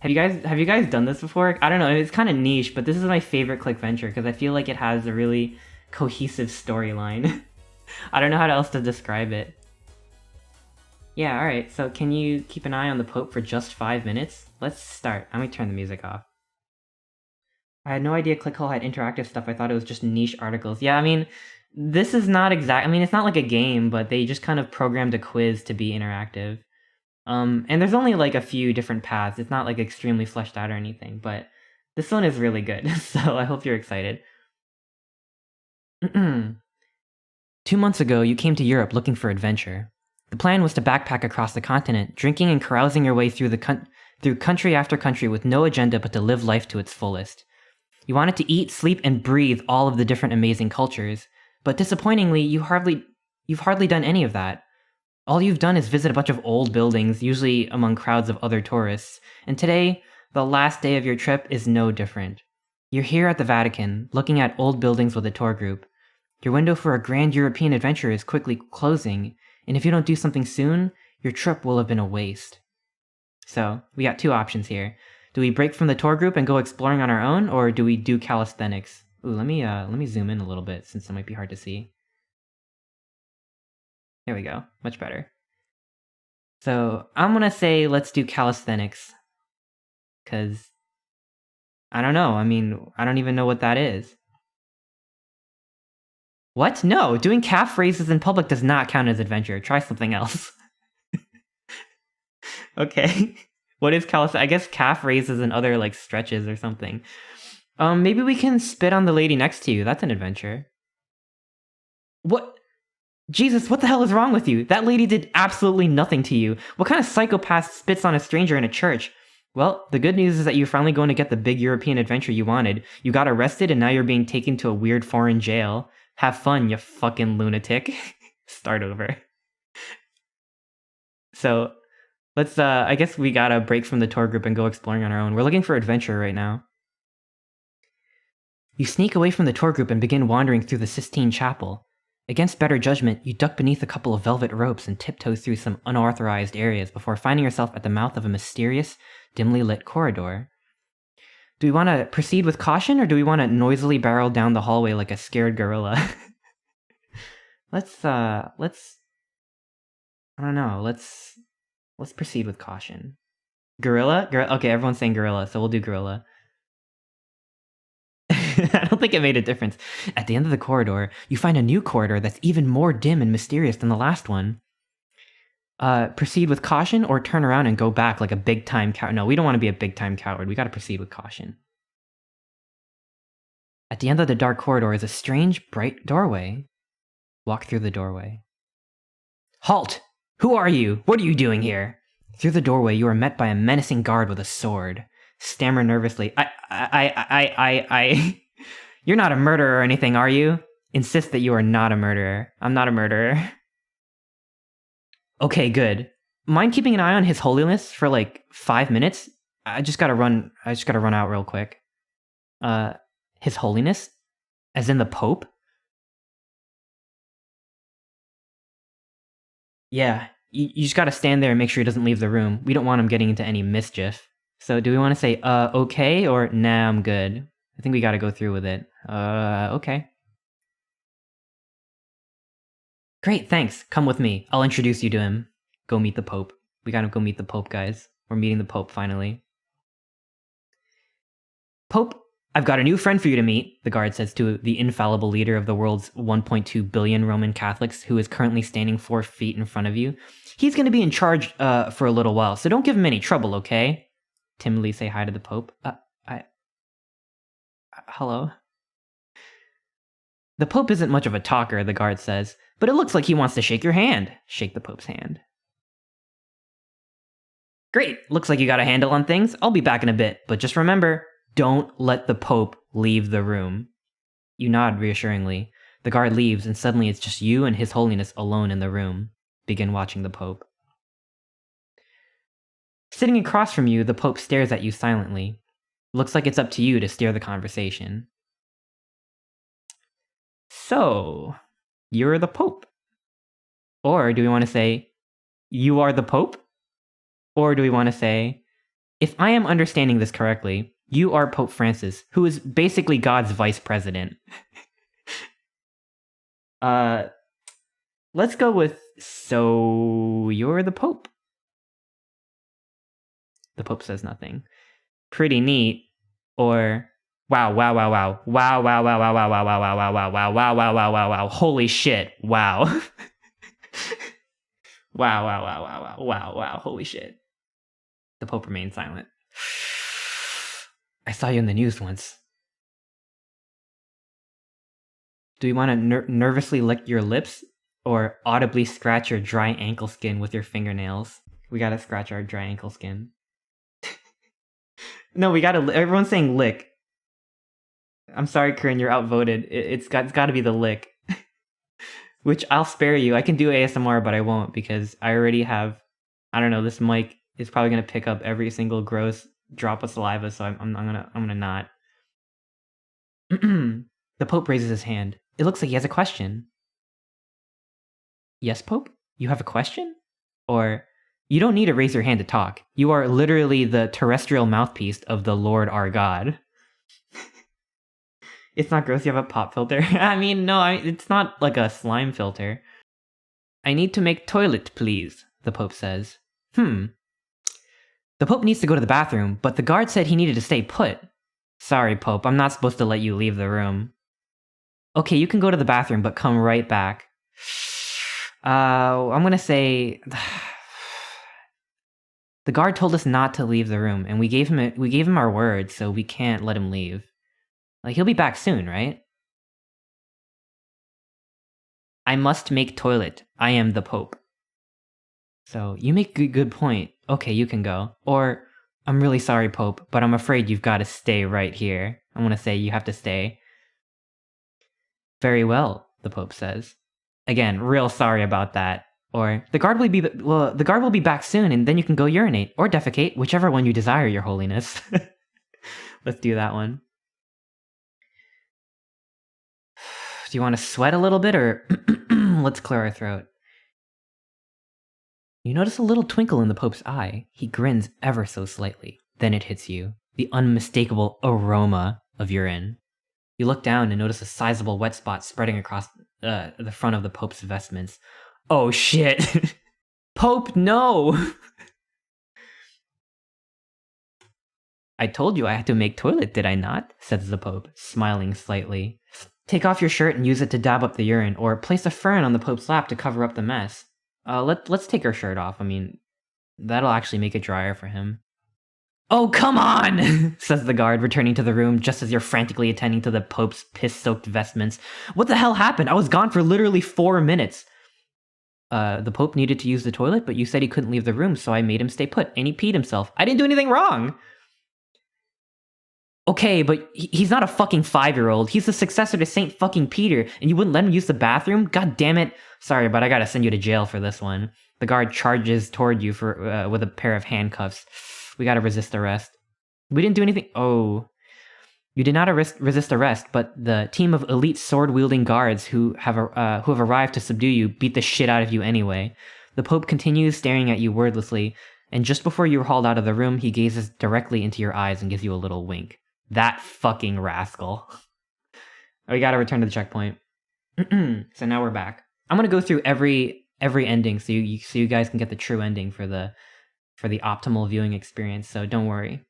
Have you guys done this before? I don't know. It's kind of niche, but this is my favorite Click Venture because I feel like it has a really cohesive storyline. I don't know how else to describe it. Yeah, alright, so can you keep an eye on the Pope for just 5 minutes? Let's start. I'm gonna turn the music off. I had no idea Clickhole had interactive stuff. I thought it was just niche articles. Yeah, I mean, this is not exact. I mean, it's not like a game, but they just kind of programmed a quiz to be interactive. And there's only like a few different paths. It's not like extremely fleshed out or anything, but this one is really good. So I hope you're excited. 2 months ago, you came to Europe looking for adventure. The plan was to backpack across the continent, drinking and carousing your way through through country after country with no agenda but to live life to its fullest. You wanted to eat, sleep, and breathe all of the different amazing cultures, but disappointingly, you've hardly done any of that. All you've done is visit a bunch of old buildings, usually among crowds of other tourists, and today, the last day of your trip, is no different. You're here at the Vatican, looking at old buildings with a tour group. Your window for a grand European adventure is quickly closing, and if you don't do something soon, your trip will have been a waste. So, we got two options here. Do we break from the tour group and go exploring on our own, or do we do calisthenics? Ooh, let me zoom in a little bit since it might be hard to see. There we go, much better. So, I'm gonna say let's do calisthenics. Cause, I don't know, I mean, I don't even know what that is. What? No, doing calf raises in public does not count as adventure. Try something else. Okay. What is calisthenics? I guess calf raises and other, like, stretches or something. Maybe we can spit on the lady next to you. That's an adventure. What? Jesus, what the hell is wrong with you? That lady did absolutely nothing to you. What kind of psychopath spits on a stranger in a church? Well, the good news is that you're finally going to get the big European adventure you wanted. You got arrested and now you're being taken to a weird foreign jail. Have fun, you fucking lunatic. Start over. So, let's, I guess we gotta break from the tour group and go exploring on our own. We're looking for adventure right now. You sneak away from the tour group and begin wandering through the Sistine Chapel. Against better judgment, you duck beneath a couple of velvet ropes and tiptoe through some unauthorized areas before finding yourself at the mouth of a mysterious, dimly lit corridor. Do we want to proceed with caution, or do we want to noisily barrel down the hallway like a scared gorilla? Let's, I don't know, let's proceed with caution. Gorilla? Okay, everyone's saying gorilla, so we'll do gorilla. I don't think it made a difference. At the end of the corridor, you find a new corridor that's even more dim and mysterious than the last one. Proceed with caution or turn around and go back like a big-time coward. No, we don't want to be a big-time coward. We gotta proceed with caution. At the end of the dark corridor is a strange, bright doorway. Walk through the doorway. Halt! Who are you? What are you doing here? Through the doorway, you are met by a menacing guard with a sword. Stammer nervously. You're not a murderer or anything, are you? Insist that you are not a murderer. I'm not a murderer. Okay, good. Mind keeping an eye on His Holiness for like 5 minutes? I just gotta run out real quick. His Holiness? As in the Pope? Yeah, you just gotta stand there and make sure he doesn't leave the room. We don't want him getting into any mischief. So do we want to say, okay, or nah, I'm good? I think we gotta go through with it. Okay. Great, thanks. Come with me. I'll introduce you to him. Go meet the Pope. We gotta go meet the Pope, guys. We're meeting the Pope, finally. Pope, I've got a new friend for you to meet, the guard says to the infallible leader of the world's 1.2 billion Roman Catholics, who is currently standing 4 feet in front of you. He's gonna be in charge, for a little while, so don't give him any trouble, okay? Timidly say hi to the Pope. Hello? The Pope isn't much of a talker, the guard says, but it looks like he wants to shake your hand. Shake the Pope's hand. Great, looks like you got a handle on things. I'll be back in a bit, but just remember, don't let the Pope leave the room. You nod reassuringly. The guard leaves, and suddenly it's just you and His Holiness alone in the room. Begin watching the Pope. Sitting across from you, the Pope stares at you silently. Looks like it's up to you to steer the conversation. So, you're the Pope. Or do we want to say, you are the Pope? Or do we want to say, If I am understanding this correctly, you are Pope Francis, who is basically God's vice president. Let's go with, so you're the Pope. The Pope says nothing. Pretty neat. Or, wow, wow, wow, wow. Wow, wow, wow, wow, wow, wow, wow, wow, wow, wow, wow, wow, wow, wow, wow, wow. Holy shit. Wow. Wow, wow, wow, wow, wow, wow, wow. Holy shit. The Pope remained silent. I saw you in the news once. Do you want to nervously lick your lips or audibly scratch your dry ankle skin with your fingernails? We gotta scratch our dry ankle skin. No, we gotta. Everyone's saying lick. I'm sorry, Corinne, you're outvoted. It's got to be the lick. Which I'll spare you. I can do ASMR, but I won't because I already have. I don't know. This mic is probably gonna pick up every single gross drop of saliva, so I'm gonna not. The Pope raises his hand. It looks like he has a question. Yes, Pope? You have a question? Or, you don't need to raise your hand to talk. You are literally the terrestrial mouthpiece of the Lord our God. It's not gross, you have a pop filter? I mean, no, it's not like a slime filter. I need to make toilet, please, the Pope says. The Pope needs to go to the bathroom, but the guard said he needed to stay put. Sorry, Pope, I'm not supposed to let you leave the room. Okay, you can go to the bathroom, but come right back. I'm gonna say... The guard told us not to leave the room, and we gave him our word, so we can't let him leave. Like, he'll be back soon, right? I must make toilet. I am the Pope. So, you make a good point. Okay, you can go. Or, I'm really sorry, Pope, but I'm afraid you've got to stay right here. I want to say you have to stay. Very well, the Pope says. Again, real sorry about that. Or, the guard will be back soon, and then you can go urinate, or defecate, whichever one you desire, Your Holiness. Let's do that one. Do you want to sweat a little bit, or let's clear our throat? You notice a little twinkle in the Pope's eye. He grins ever so slightly. Then it hits you. The unmistakable aroma of urine. You look down and notice a sizable wet spot spreading across the front of the Pope's vestments. Oh shit! Pope, no! I told you I had to make toilet, did I not? Says the Pope, smiling slightly. Take off your shirt and use it to dab up the urine, or place a fern on the Pope's lap to cover up the mess. Let's take our shirt off. I mean, that'll actually make it drier for him. Oh, come on! Says the guard, returning to the room just as you're frantically attending to the Pope's piss-soaked vestments. What the hell happened? I was gone for literally 4 minutes. The Pope needed to use the toilet, but you said he couldn't leave the room, so I made him stay put, and he peed himself. I didn't do anything wrong! Okay, but he's not a fucking 5-year-old. He's the successor to Saint fucking Peter, and you wouldn't let him use the bathroom? God damn it. Sorry, but I gotta send you to jail for this one. The guard charges toward you with a pair of handcuffs. We gotta resist arrest. We didn't do anything. Oh. You did not resist arrest, but the team of elite sword-wielding guards who have arrived to subdue you beat the shit out of you anyway. The Pope continues staring at you wordlessly, and just before you are hauled out of the room, he gazes directly into your eyes and gives you a little wink. That fucking rascal. We gotta return to the checkpoint. So now we're back. I'm gonna go through every ending so you guys can get the true ending for the optimal viewing experience, so don't worry.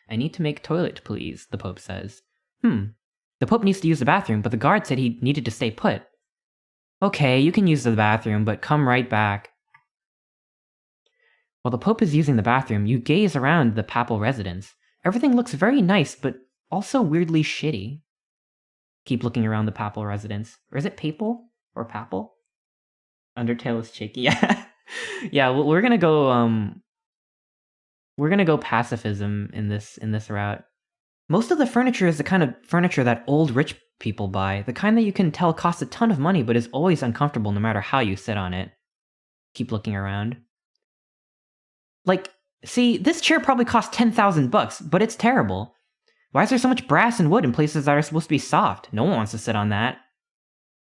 I need to make toilet, please, the Pope says. The Pope needs to use the bathroom, but the guard said he needed to stay put. Okay, you can use the bathroom, but come right back. While the Pope is using the bathroom, you gaze around the papal residence. Everything looks very nice, but also weirdly shitty. Keep looking around the papal residence. Or is it papal? Or papal? Undertale is shaky. Yeah. Yeah, well, we're gonna go pacifism in this route. Most of the furniture is the kind of furniture that old rich people buy, the kind that you can tell costs a ton of money but is always uncomfortable no matter how you sit on it. Keep looking around. Like, see, this chair probably cost $10,000, but it's terrible. Why is there so much brass and wood in places that are supposed to be soft? No one wants to sit on that.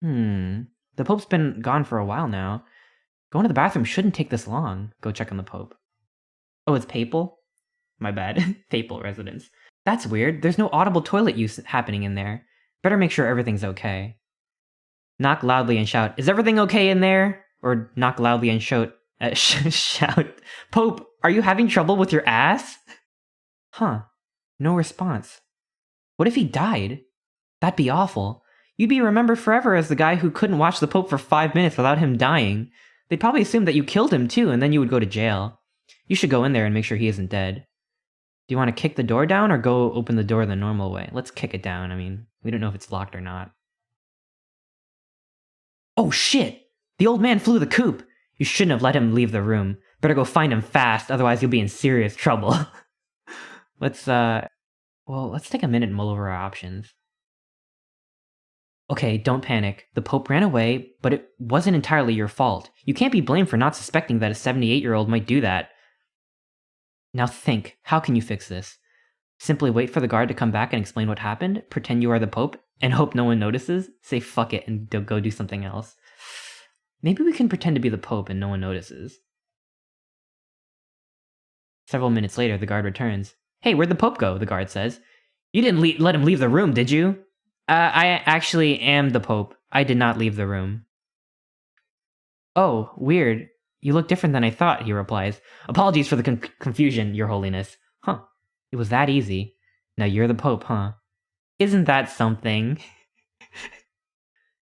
The Pope's been gone for a while now. Going to the bathroom shouldn't take this long. Go check on the Pope. Oh, it's papal? My bad. Papal residence. That's weird. There's no audible toilet use happening in there. Better make sure everything's okay. Knock loudly and shout, "Is everything okay in there?" Or knock loudly and shout, "Pope, are you having trouble with your ass?" Huh. No response. What if he died? That'd be awful. You'd be remembered forever as the guy who couldn't watch the Pope for 5 minutes without him dying. They'd probably assume that you killed him too, and then you would go to jail. You should go in there and make sure he isn't dead. Do you want to kick the door down or go open the door the normal way? Let's kick it down. I mean, we don't know if it's locked or not. Oh shit! The old man flew the coop! You shouldn't have let him leave the room. Better go find him fast, otherwise you'll be in serious trouble. Let's take a minute and mull over our options. Okay, don't panic. The Pope ran away, but it wasn't entirely your fault. You can't be blamed for not suspecting that a 78-year-old might do that. Now think, how can you fix this? Simply wait for the guard to come back and explain what happened, pretend you are the Pope, and hope no one notices? Say fuck it and go do something else. Maybe we can pretend to be the Pope and no one notices. Several minutes later, the guard returns. "Hey, where'd the Pope go?" the guard says. "You didn't let him leave the room, did you?" I actually am the Pope. I did not leave the room." "Oh, weird. You look different than I thought," he replies. "Apologies for the confusion, Your Holiness." Huh. It was that easy. Now you're the Pope, huh? Isn't that something?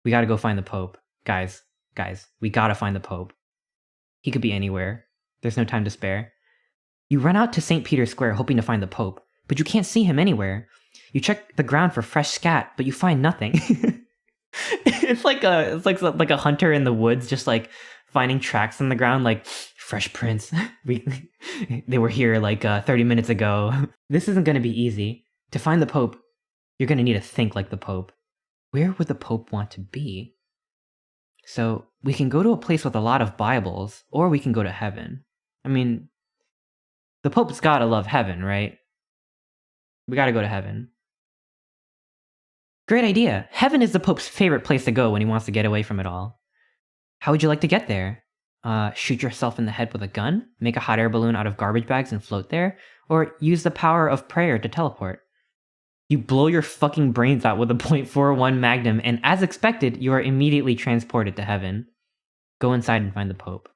We gotta go find the Pope. Guys, we gotta find the Pope. He could be anywhere. There's no time to spare. You run out to St. Peter's Square hoping to find the Pope, but you can't see him anywhere. You check the ground for fresh scat, but you find nothing. It's like a hunter in the woods, just like finding tracks in the ground, like fresh prints. They were here like 30 minutes ago. This isn't going to be easy. To find the Pope, you're going to need to think like the Pope. Where would the Pope want to be? So we can go to a place with a lot of Bibles, or we can go to heaven. I mean, the Pope's gotta love heaven, right? We gotta go to heaven. Great idea. Heaven is the Pope's favorite place to go when he wants to get away from it all. How would you like to get there? Shoot yourself in the head with a gun? Make a hot air balloon out of garbage bags and float there? Or use the power of prayer to teleport? You blow your fucking brains out with a .41 Magnum, and as expected, you are immediately transported to heaven. Go inside and find the Pope.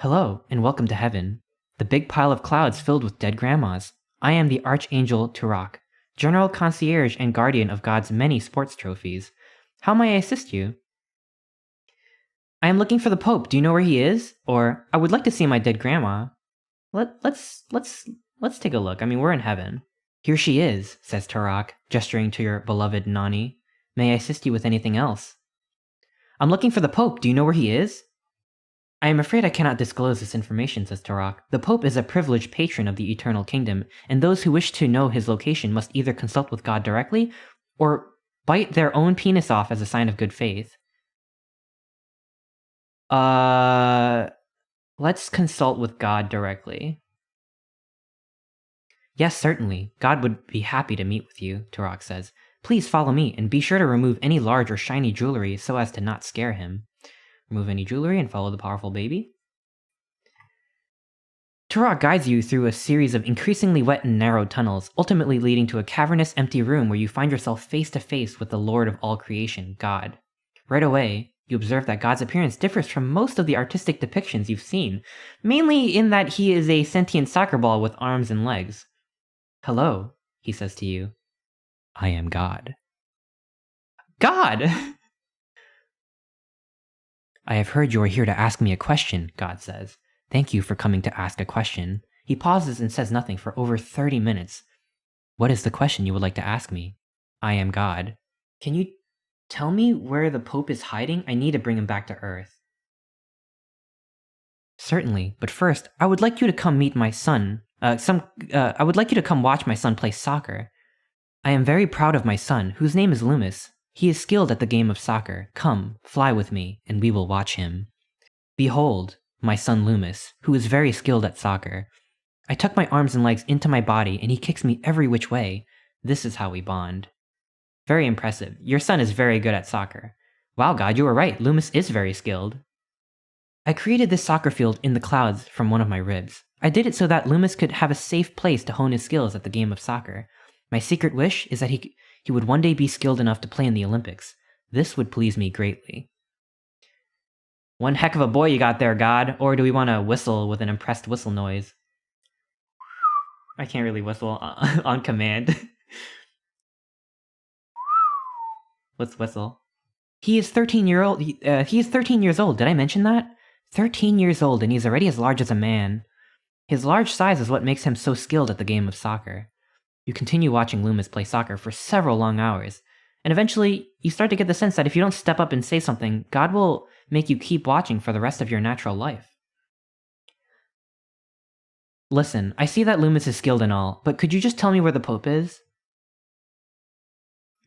Hello, and welcome to heaven. The big pile of clouds filled with dead grandmas. I am the Archangel Turok, General Concierge and Guardian of God's many sports trophies. How may I assist you? I am looking for the Pope. Do you know where he is? Or, I would like to see my dead grandma. Let's take a look. I mean, we're in heaven. Here she is, says Turok, gesturing to your beloved Nani. May I assist you with anything else? I'm looking for the Pope. Do you know where he is? I am afraid I cannot disclose this information, says Turok. The Pope is a privileged patron of the Eternal Kingdom, and those who wish to know his location must either consult with God directly, or bite their own penis off as a sign of good faith. Let's consult with God directly. Yes, certainly. God would be happy to meet with you, Turok says. Please follow me, and be sure to remove any large or shiny jewelry so as to not scare him. Remove any jewelry and follow the powerful baby. Turok guides you through a series of increasingly wet and narrow tunnels, ultimately leading to a cavernous, empty room where you find yourself face to face with the Lord of all creation, God. Right away, you observe that God's appearance differs from most of the artistic depictions you've seen, mainly in that he is a sentient soccer ball with arms and legs. Hello, he says to you. I am God. God! I have heard you are here to ask me a question, God says. Thank you for coming to ask a question. He pauses and says nothing for over 30 minutes. What is the question you would like to ask me? I am God. Can you tell me where the Pope is hiding? I need to bring him back to Earth. Certainly, but first, I would like you to come meet my son. I would like you to come watch my son play soccer. I am very proud of my son, whose name is Loomis. He is skilled at the game of soccer. Come, fly with me, and we will watch him. Behold, my son Loomis, who is very skilled at soccer. I tuck my arms and legs into my body, and he kicks me every which way. This is how we bond. Very impressive. Your son is very good at soccer. Wow, God, you were right. Loomis is very skilled. I created this soccer field in the clouds from one of my ribs. I did it so that Loomis could have a safe place to hone his skills at the game of soccer. My secret wish is that he would one day be skilled enough to play in the Olympics. This would please me greatly. One heck of a boy you got there, God. Or do we want to whistle with an impressed whistle noise? I can't really whistle on command. Let's whistle. He is 13 years old. He is 13 years old. Did I mention that? 13 years old, and he's already as large as a man. His large size is what makes him so skilled at the game of soccer. You continue watching Loomis play soccer for several long hours, and eventually you start to get the sense that if you don't step up and say something, God will make you keep watching for the rest of your natural life. Listen, I see that Loomis is skilled and all, but could you just tell me where the Pope is?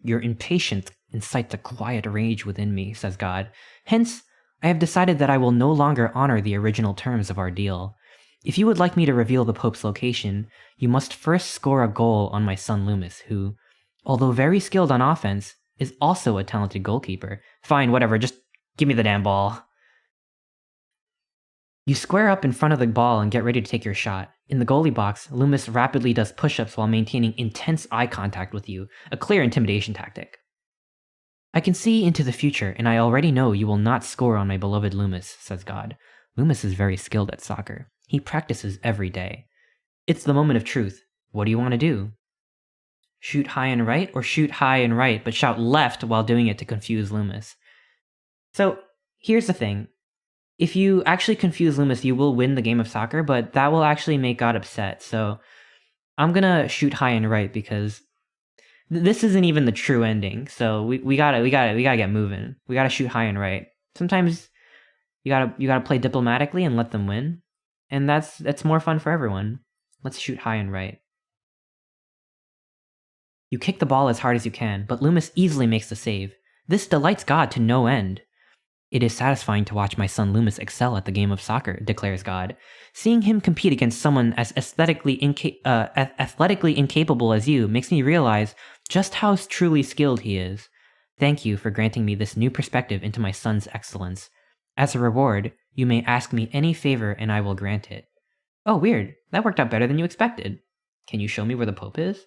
Your impatience incites a quiet rage within me, says God. Hence, I have decided that I will no longer honor the original terms of our deal. If you would like me to reveal the Pope's location, you must first score a goal on my son Loomis, who, although very skilled on offense, is also a talented goalkeeper. Fine, whatever, just give me the damn ball. You square up in front of the ball and get ready to take your shot. In the goalie box, Loomis rapidly does push-ups while maintaining intense eye contact with you, a clear intimidation tactic. I can see into the future, and I already know you will not score on my beloved Loomis, says God. Loomis is very skilled at soccer. He practices every day. It's the moment of truth. What do you want to do? Shoot high and right, or shoot high and right, but shout left while doing it to confuse Loomis? So, here's the thing. If you actually confuse Loomis, you will win the game of soccer, but that will actually make God upset. So I'm gonna shoot high and right because this isn't even the true ending. So we gotta get moving. We gotta shoot high and right. Sometimes you gotta play diplomatically and let them win, and that's more fun for everyone. Let's shoot high and right. You kick the ball as hard as you can, but Loomis easily makes the save. This delights God to no end. It is satisfying to watch my son Loomis excel at the game of soccer, declares God. Seeing him compete against someone as athletically incapable as you makes me realize just how truly skilled he is. Thank you for granting me this new perspective into my son's excellence. As a reward, you may ask me any favor and I will grant it. Oh, weird. That worked out better than you expected. Can you show me where the Pope is?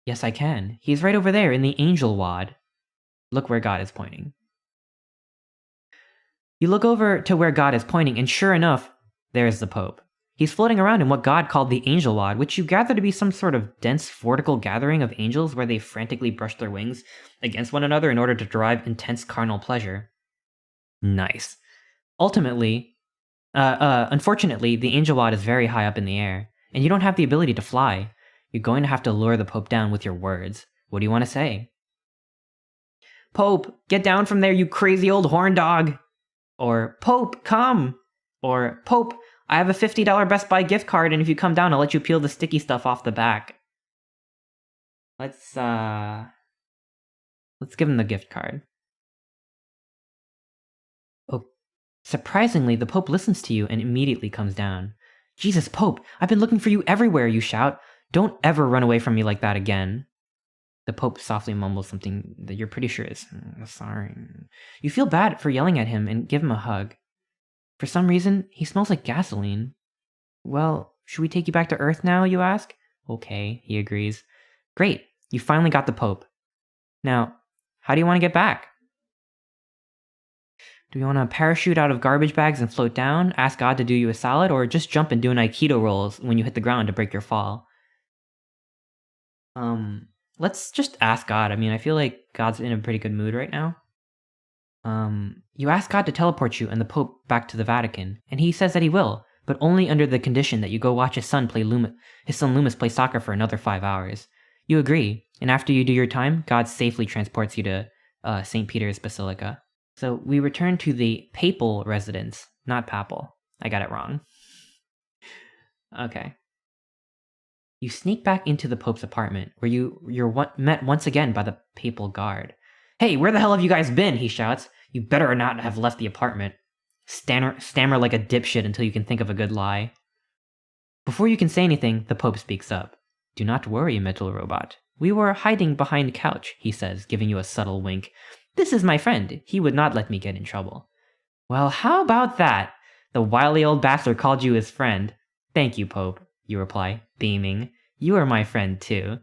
Yes, I can. He's right over there in the angel wad. Look where God is pointing. You look over to where God is pointing, and sure enough, there's the Pope. He's floating around in what God called the angel wad, which you gather to be some sort of dense vortical gathering of angels where they frantically brush their wings against one another in order to derive intense carnal pleasure. Nice. Unfortunately, the angel wad is very high up in the air, and you don't have the ability to fly. You're going to have to lure the Pope down with your words. What do you want to say? Pope, get down from there, you crazy old horn dog! Or, Pope, come! Or, Pope, I have a $50 Best Buy gift card, and if you come down, I'll let you peel the sticky stuff off the back. Let's give him the gift card. Oh, surprisingly, the Pope listens to you and immediately comes down. Jesus, Pope, I've been looking for you everywhere, you shout. Don't ever run away from me like that again. The Pope softly mumbles something that you're pretty sure is, sorry. You feel bad for yelling at him and give him a hug. For some reason, he smells like gasoline. Well, should we take you back to Earth now, you ask? Okay, he agrees. Great, you finally got the Pope. Now, how do you want to get back? Do you want to parachute out of garbage bags and float down, ask God to do you a solid, or just jump and do an Aikido rolls when you hit the ground to break your fall? Let's just ask God. I mean, I feel like God's in a pretty good mood right now. You ask God to teleport you and the Pope back to the Vatican, and he says that he will, but only under the condition that you go watch his son Loomis play soccer for another 5 hours. You agree, and after you do your time, God safely transports you to St. Peter's Basilica. So we return to the papal residence, not papal. I got it wrong. Okay. You sneak back into the Pope's apartment, where you're met once again by the papal guard. Hey, where the hell have you guys been? He shouts. You better not have left the apartment. Stammer like a dipshit until you can think of a good lie. Before you can say anything, the Pope speaks up. Do not worry, metal robot. We were hiding behind a couch, he says, giving you a subtle wink. This is my friend. He would not let me get in trouble. Well, how about that? The wily old bastard called you his friend. Thank you, Pope, you reply, beaming. You are my friend, too.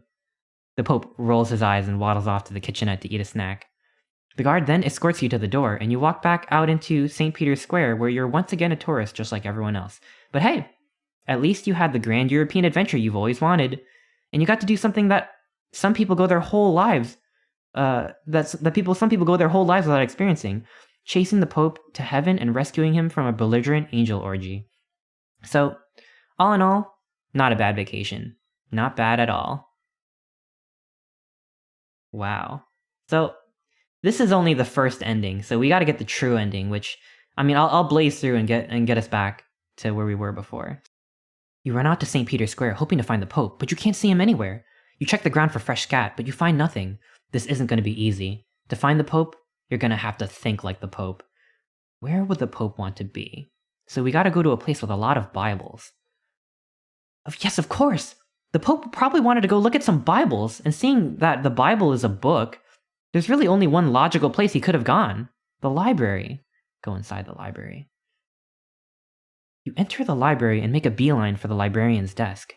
The Pope rolls his eyes and waddles off to the kitchenette to eat a snack. The guard then escorts you to the door, and you walk back out into St. Peter's Square, where you're once again a tourist just like everyone else. But hey, at least you had the grand European adventure you've always wanted, and you got to do something that some people go their whole lives some people go their whole lives without experiencing, chasing the Pope to heaven and rescuing him from a belligerent angel orgy. So, all in all, not a bad vacation. Not bad at all. Wow. So, this is only the first ending, so we gotta get the true ending, which, I mean, I'll blaze through and get us back to where we were before. You run out to St. Peter's Square hoping to find the Pope, but you can't see him anywhere. You check the ground for fresh scat, but you find nothing. This isn't going to be easy. To find the Pope, you're going to have to think like the Pope. Where would the Pope want to be? So we gotta go to a place with a lot of Bibles. Yes, of course! The Pope probably wanted to go look at some Bibles, and seeing that the Bible is a book, there's really only one logical place he could have gone. The library. Go inside the library. You enter the library and make a beeline for the librarian's desk.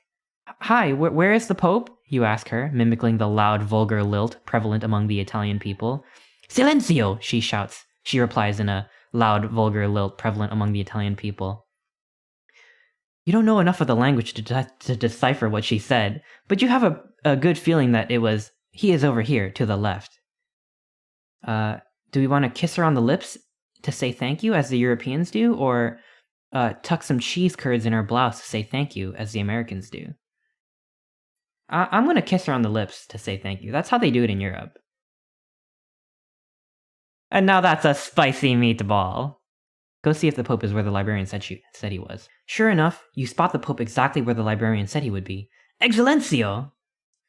Hi, where is the Pope? You ask her, mimicking the loud, vulgar lilt prevalent among the Italian people. Silenzio! She shouts. She replies in a loud, vulgar lilt prevalent among the Italian people. You don't know enough of the language to decipher what she said, but you have a good feeling that it was, he is over here, to the left. Do we want to kiss her on the lips to say thank you, as the Europeans do, or tuck some cheese curds in her blouse to say thank you, as the Americans do? I'm going to kiss her on the lips to say thank you. That's how they do it in Europe. And now that's a spicy meatball. Go see if the Pope is where the librarian said he was. Sure enough, you spot the Pope exactly where the librarian said he would be. Excellentio!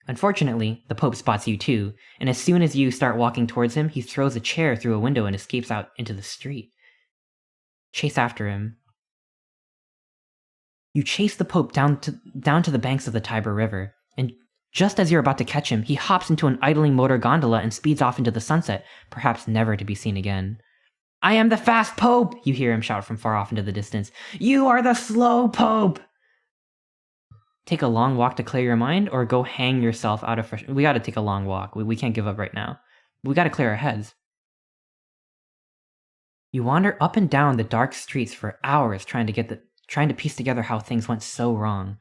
Unfortunately, the Pope spots you too, and as soon as you start walking towards him, he throws a chair through a window and escapes out into the street. Chase after him. You chase the Pope down to the banks of the Tiber River, and just as you're about to catch him, he hops into an idling motor gondola and speeds off into the sunset, perhaps never to be seen again. I am the fast Pope! You hear him shout from far off into the distance. You are the slow Pope! Take a long walk to clear your mind, or go hang yourself out of fresh... We gotta take a long walk. We can't give up right now. We gotta clear our heads. You wander up and down the dark streets for hours trying to piece together how things went so wrong.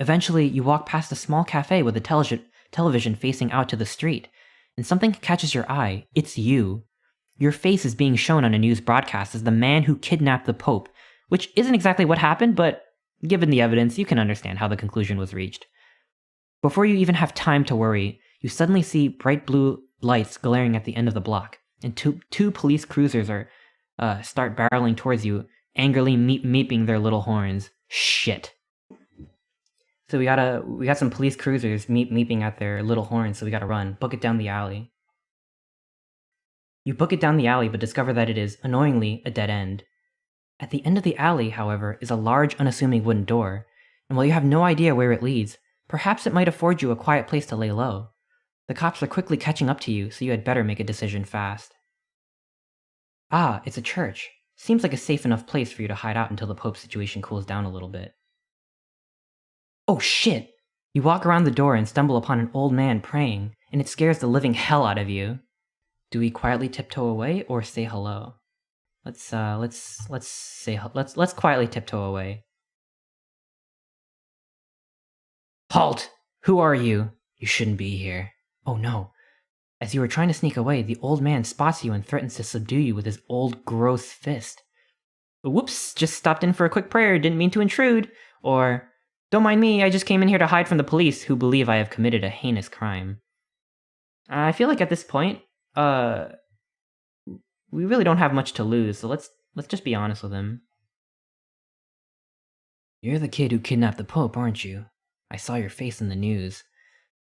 Eventually, you walk past a small cafe with a television facing out to the street, and something catches your eye. It's you. Your face is being shown on a news broadcast as the man who kidnapped the Pope, which isn't exactly what happened, but given the evidence, you can understand how the conclusion was reached. Before you even have time to worry, you suddenly see bright blue lights glaring at the end of the block, and two police cruisers start barreling towards you, angrily meeping their little horns. Shit. So we got some police cruisers meeping at their little horns, so we gotta run. Book it down the alley. You book it down the alley, but discover that it is, annoyingly, a dead end. At the end of the alley, however, is a large, unassuming wooden door, and while you have no idea where it leads, perhaps it might afford you a quiet place to lay low. The cops are quickly catching up to you, so you had better make a decision fast. Ah, it's a church. Seems like a safe enough place for you to hide out until the Pope's situation cools down a little bit. Oh shit! You walk around the door and stumble upon an old man praying, and it scares the living hell out of you. Do we quietly tiptoe away or say hello? Let's quietly tiptoe away. Halt! Who are you? You shouldn't be here. Oh no. As you are trying to sneak away, the old man spots you and threatens to subdue you with his old gross fist. Whoops, just stopped in for a quick prayer, didn't mean to intrude. Or, don't mind me, I just came in here to hide from the police who believe I have committed a heinous crime. I feel like at this point, we really don't have much to lose, so let's just be honest with him. You're the kid who kidnapped the Pope, aren't you? I saw your face in the news.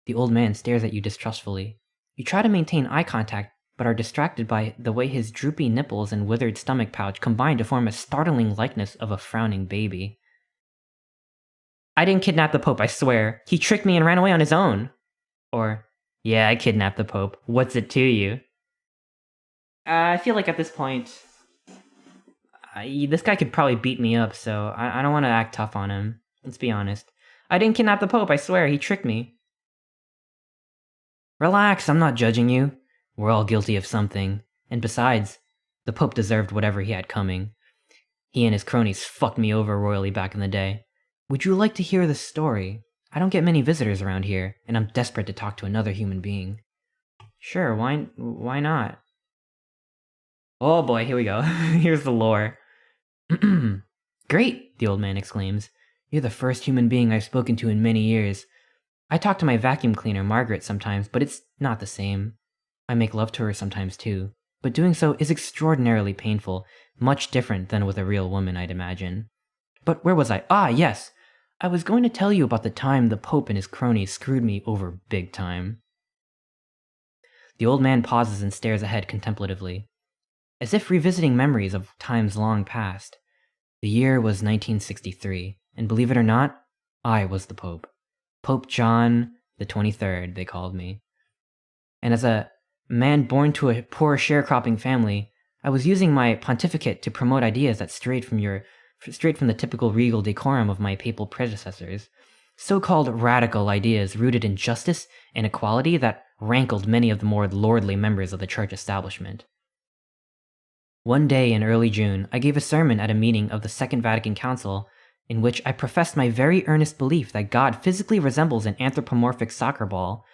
The old man stares at you distrustfully. You try to maintain eye contact, but are distracted by the way his droopy nipples and withered stomach pouch combine to form a startling likeness of a frowning baby. I didn't kidnap the Pope, I swear. He tricked me and ran away on his own. Or, yeah, I kidnapped the Pope. What's it to you? I feel like at this point, This guy could probably beat me up, so I don't want to act tough on him. Let's be honest. I didn't kidnap the Pope, I swear, he tricked me. Relax, I'm not judging you. We're all guilty of something. And besides, the Pope deserved whatever he had coming. He and his cronies fucked me over royally back in the day. Would you like to hear the story? I don't get many visitors around here, and I'm desperate to talk to another human being. Sure, why not? Oh boy, here we go. Here's the lore. Great, the old man exclaims. You're the first human being I've spoken to in many years. I talk to my vacuum cleaner, Margaret, sometimes, but it's not the same. I make love to her sometimes too, but doing so is extraordinarily painful, much different than with a real woman, I'd imagine. But where was I? Ah, yes! I was going to tell you about the time the Pope and his cronies screwed me over big time. The old man pauses and stares ahead contemplatively, as if revisiting memories of times long past. The year was 1963, and believe it or not, I was the Pope. Pope John the 23rd, they called me. And as a man born to a poor sharecropping family, I was using my pontificate to promote ideas that strayed from the typical regal decorum of my papal predecessors. So-called radical ideas rooted in justice and equality that rankled many of the more lordly members of the church establishment. One day in early June, I gave a sermon at a meeting of the Second Vatican Council in which I professed my very earnest belief that God physically resembles an anthropomorphic soccer ball.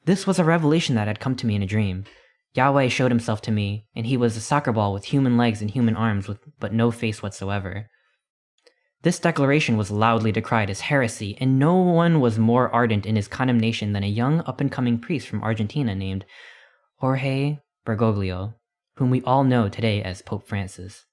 This was a revelation that had come to me in a dream. Yahweh showed himself to me, and he was a soccer ball with human legs and human arms but no face whatsoever. This declaration was loudly decried as heresy, and no one was more ardent in his condemnation than a young up-and-coming priest from Argentina named Jorge Bergoglio, whom we all know today as Pope Francis.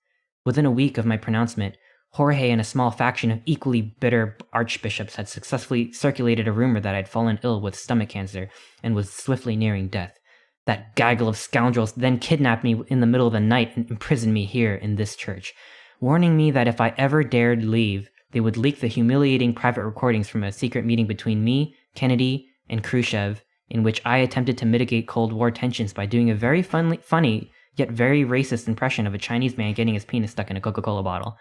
Within a week of my pronouncement, Jorge and a small faction of equally bitter archbishops had successfully circulated a rumor that I'd fallen ill with stomach cancer and was swiftly nearing death. That gaggle of scoundrels then kidnapped me in the middle of the night and imprisoned me here in this church, warning me that if I ever dared leave, they would leak the humiliating private recordings from a secret meeting between me, Kennedy, and Khrushchev, in which I attempted to mitigate Cold War tensions by doing a very funny yet very racist impression of a Chinese man getting his penis stuck in a Coca-Cola bottle.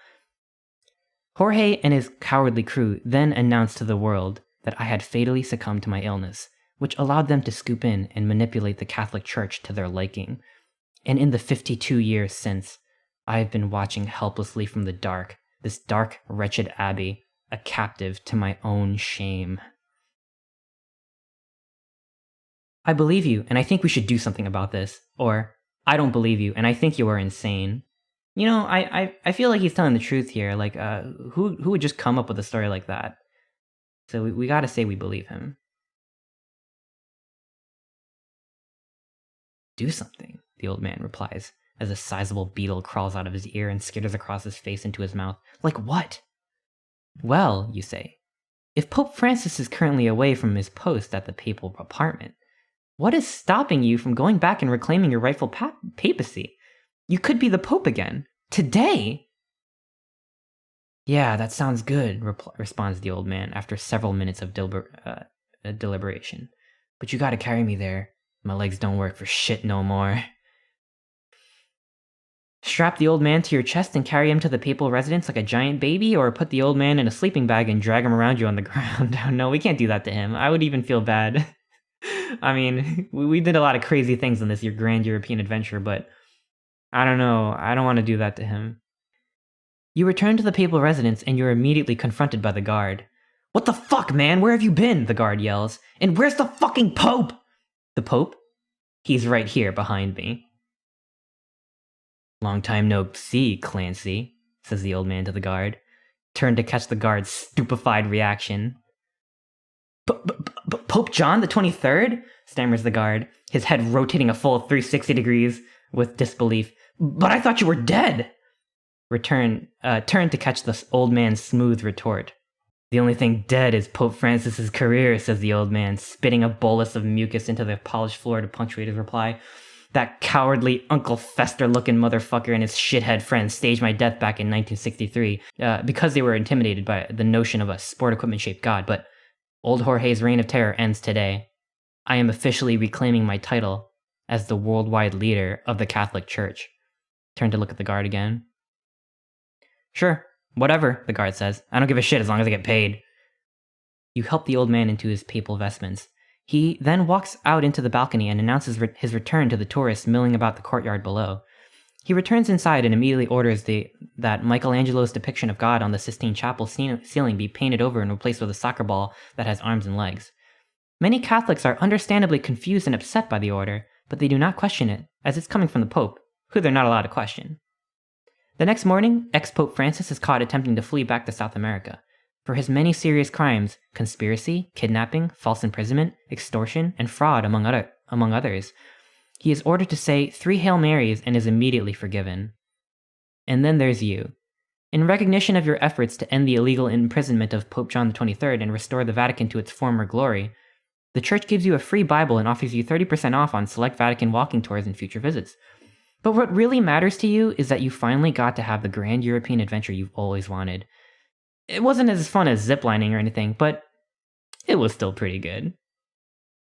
Jorge and his cowardly crew then announced to the world that I had fatally succumbed to my illness, which allowed them to scoop in and manipulate the Catholic Church to their liking. And in the 52 years since, I have been watching helplessly from the dark, this dark, wretched abbey, a captive to my own shame. I believe you, and I think we should do something about this. Or, I don't believe you, and I think you are insane. You know, I feel like he's telling the truth here. Like, who would just come up with a story like that? So we gotta say we believe him. Do something, the old man replies, as a sizable beetle crawls out of his ear and skitters across his face into his mouth. Like what? Well, you say, if Pope Francis is currently away from his post at the papal apartment, what is stopping you from going back and reclaiming your rightful papacy? You could be the Pope again. Today! Yeah, that sounds good, responds the old man after several minutes of deliberation. But you gotta carry me there. My legs don't work for shit no more. Strap the old man to your chest and carry him to the papal residence like a giant baby, or put the old man in a sleeping bag and drag him around you on the ground? No, we can't do that to him. I would even feel bad. I mean, we did a lot of crazy things on this grand European adventure, but I don't know. I don't want to do that to him. You return to the papal residence and you're immediately confronted by the guard. What the fuck, man? Where have you been? The guard yells. And where's the fucking Pope? The Pope? He's right here behind me. Long time no see, Clancy, says the old man to the guard. Turn to catch the guard's stupefied reaction. Pope John the 23rd? Stammers the guard, his head rotating a full 360 degrees with disbelief. But I thought you were dead! Turn to catch the old man's smooth retort. The only thing dead is Pope Francis's career, says the old man, spitting a bolus of mucus into the polished floor to punctuate his reply. That cowardly Uncle Fester-looking motherfucker and his shithead friends staged my death back in 1963 because they were intimidated by the notion of a sport equipment-shaped god, but old Jorge's reign of terror ends today. I am officially reclaiming my title as the worldwide leader of the Catholic Church. Turn to look at the guard again. Sure, whatever, the guard says. I don't give a shit as long as I get paid. You help the old man into his papal vestments. He then walks out into the balcony and announces his return to the tourists milling about the courtyard below. He returns inside and immediately orders that Michelangelo's depiction of God on the Sistine Chapel ceiling be painted over and replaced with a soccer ball that has arms and legs. Many Catholics are understandably confused and upset by the order, but they do not question it, as it's coming from the Pope, who they're not allowed to question. The next morning, ex-Pope Francis is caught attempting to flee back to South America. For his many serious crimes, conspiracy, kidnapping, false imprisonment, extortion, and fraud, among others, he is ordered to say 3 Hail Marys and is immediately forgiven. And then there's you. In recognition of your efforts to end the illegal imprisonment of Pope John XXIII and restore the Vatican to its former glory, the Church gives you a free Bible and offers you 30% off on select Vatican walking tours and future visits. But what really matters to you is that you finally got to have the grand European adventure you've always wanted. It wasn't as fun as ziplining or anything, but it was still pretty good.